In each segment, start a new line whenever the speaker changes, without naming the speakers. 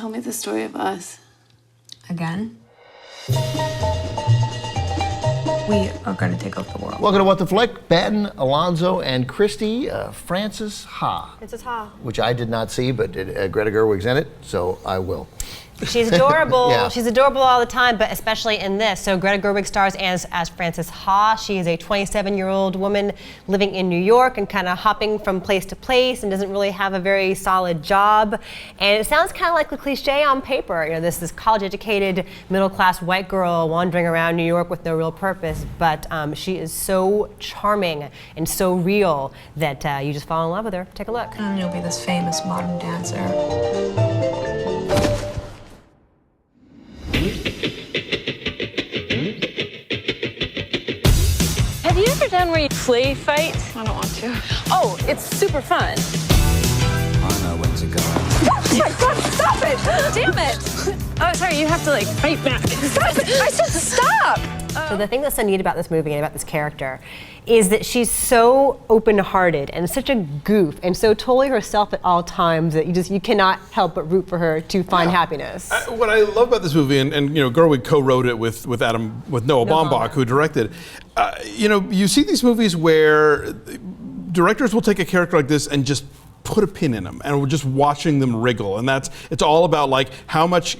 tell me the story of us.
Again? We are going to take over the world.
Welcome to What the Flick. Ben, Alonso, and Christy, Frances Ha.
Frances Ha.
Which I did not see, but Greta Gerwig's in it, so I will.
She's adorable.
Yeah.
She's adorable all the time, but especially in this. So Greta Gerwig stars as Frances Ha. She is a 27-year-old woman living in New York and kind of hopping from place to place and doesn't really have a very solid job. And it sounds kind of like the cliche on paper. You know, this college-educated, middle-class white girl wandering around New York with no real purpose. But she is so charming and so real that you just fall in love with her. Take a look.
And you'll be this famous modern dancer.
Have you ever done where you play fight?
I don't want to.
Oh, it's super fun.
I know when to go.
Oh my God, stop it! Damn it! Oh, sorry, you have to like fight back. Stop it! I said stop!
So the thing that's so neat about this movie and about this character is that she's so open-hearted and such a goof and so totally herself at all times that you cannot help but root for her to find happiness.
What I love about this movie, and you know, Gerwig co-wrote it with Noah Baumbach, who directed. You know, you see these movies where directors will take a character like this and just put a pin in them, and we're just watching them wriggle, and it's all about like how much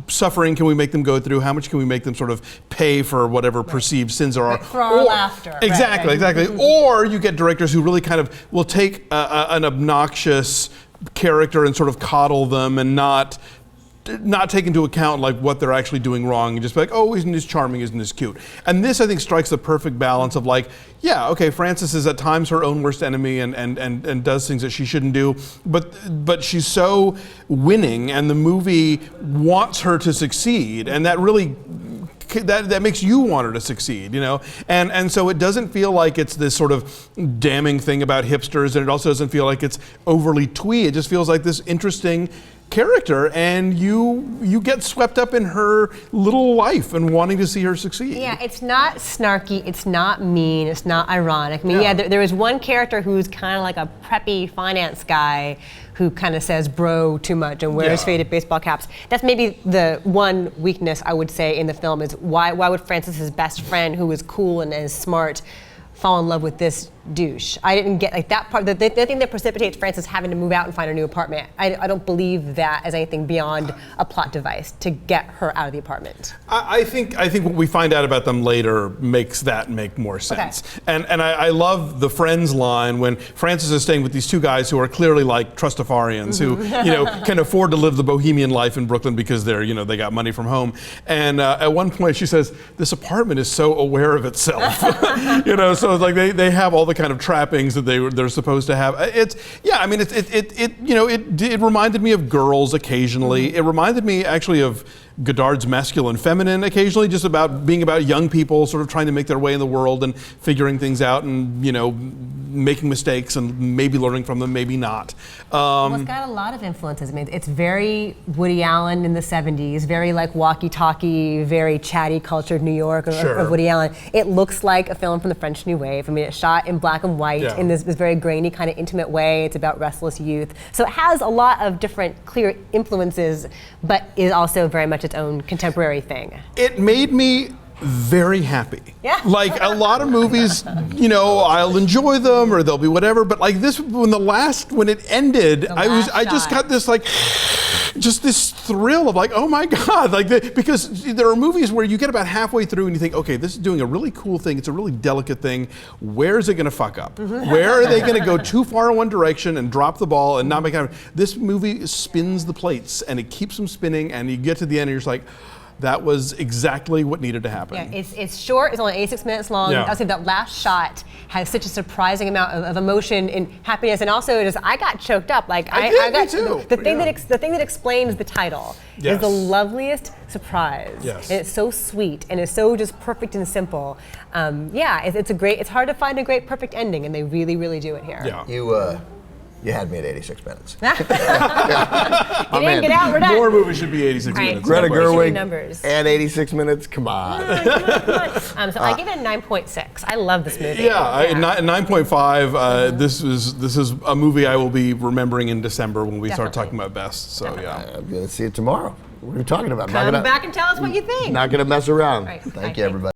suffering can we make them go through, how much can we make them sort of pay for whatever perceived sins there are.
For our laughter.
Exactly. Or you get directors who really kind of will take an obnoxious character and sort of coddle them and not take into account like what they're actually doing wrong and just be like, oh, isn't this charming, isn't this cute? And this, I think, strikes the perfect balance of like, yeah, okay, Frances is at times her own worst enemy and does things that she shouldn't do, but she's so winning and the movie wants her to succeed, and that really that makes you want her to succeed, you know? And so it doesn't feel like it's this sort of damning thing about hipsters, and it also doesn't feel like it's overly twee. It just feels like this interesting character, and you get swept up in her little life and wanting to see her succeed.
Yeah, it's not snarky, it's not mean, it's not ironic. I mean, there is one character who's kind of like a preppy finance guy who kind of says bro too much and wears faded baseball caps. That's maybe the one weakness I would say in the film is why would Frances's best friend, who is cool and is smart, fall in love with this douche? I didn't get like that part. The thing that precipitates Frances having to move out and find a new apartment, I don't believe that as anything beyond a plot device to get her out of the apartment.
I think what we find out about them later makes that make more sense. Okay. And I love the friends line when Frances is staying with these two guys who are clearly like trustafarians who can afford to live the bohemian life in Brooklyn because they got money from home. And at one point she says, this apartment is so aware of itself. So it's like they have all the kind of trappings that they're supposed to have. It reminded me of Girls occasionally. It reminded me actually of Godard's Masculine Feminine occasionally, just being about young people sort of trying to make their way in the world and figuring things out and making mistakes and maybe learning from them, maybe not.
Well, it's got a lot of influences. I mean, it's very Woody Allen in the 70s, very like walkie-talkie, very chatty, cultured New York of Woody Allen. It looks like a film from the French New Wave. I mean, it's shot in black and white in this very grainy, kind of intimate way. It's about restless youth. So it has a lot of different clear influences, but is also very much its own contemporary thing.
It made me very happy.
Yeah.
Like a lot of movies, I'll enjoy them or they'll be whatever, but like this, when it ended, I just got this like, just this thrill of like, oh my God, because there are movies where you get about halfway through and you think, okay, this is doing a really cool thing, it's a really delicate thing, where's it gonna fuck up? Where are they gonna go too far in one direction and drop the ball and not make it? This movie spins the plates and it keeps them spinning, and you get to the end and you're just like, that was exactly what needed to happen.
Yeah, it's short, it's only 86 minutes long.
Yeah.
I would say that last shot has such a surprising amount of emotion and happiness, and also I got choked up. Like I got
me too.
The thing that explains the title is the loveliest surprise.
Yes.
And it's so sweet and it's so just perfect and simple. It's hard to find a great perfect ending, and they really, really do it here.
Yeah. You had me at 86 minutes.
Get in, get out, we're done.
More movies should be 86
Right.
minutes.
Greta
no question.
Gerwig
Numbers.
and 86 minutes. Come on.
So I give it a 9.6. I love this movie.
Yeah, 9.5. This is a movie I will be remembering in December when we start
Definitely.
talking about best. So yeah.
I'm going to see it tomorrow. What are we talking about?
Come back and tell us what you think.
Not going to mess around.
Right.
Thank
Bye.
you, everybody.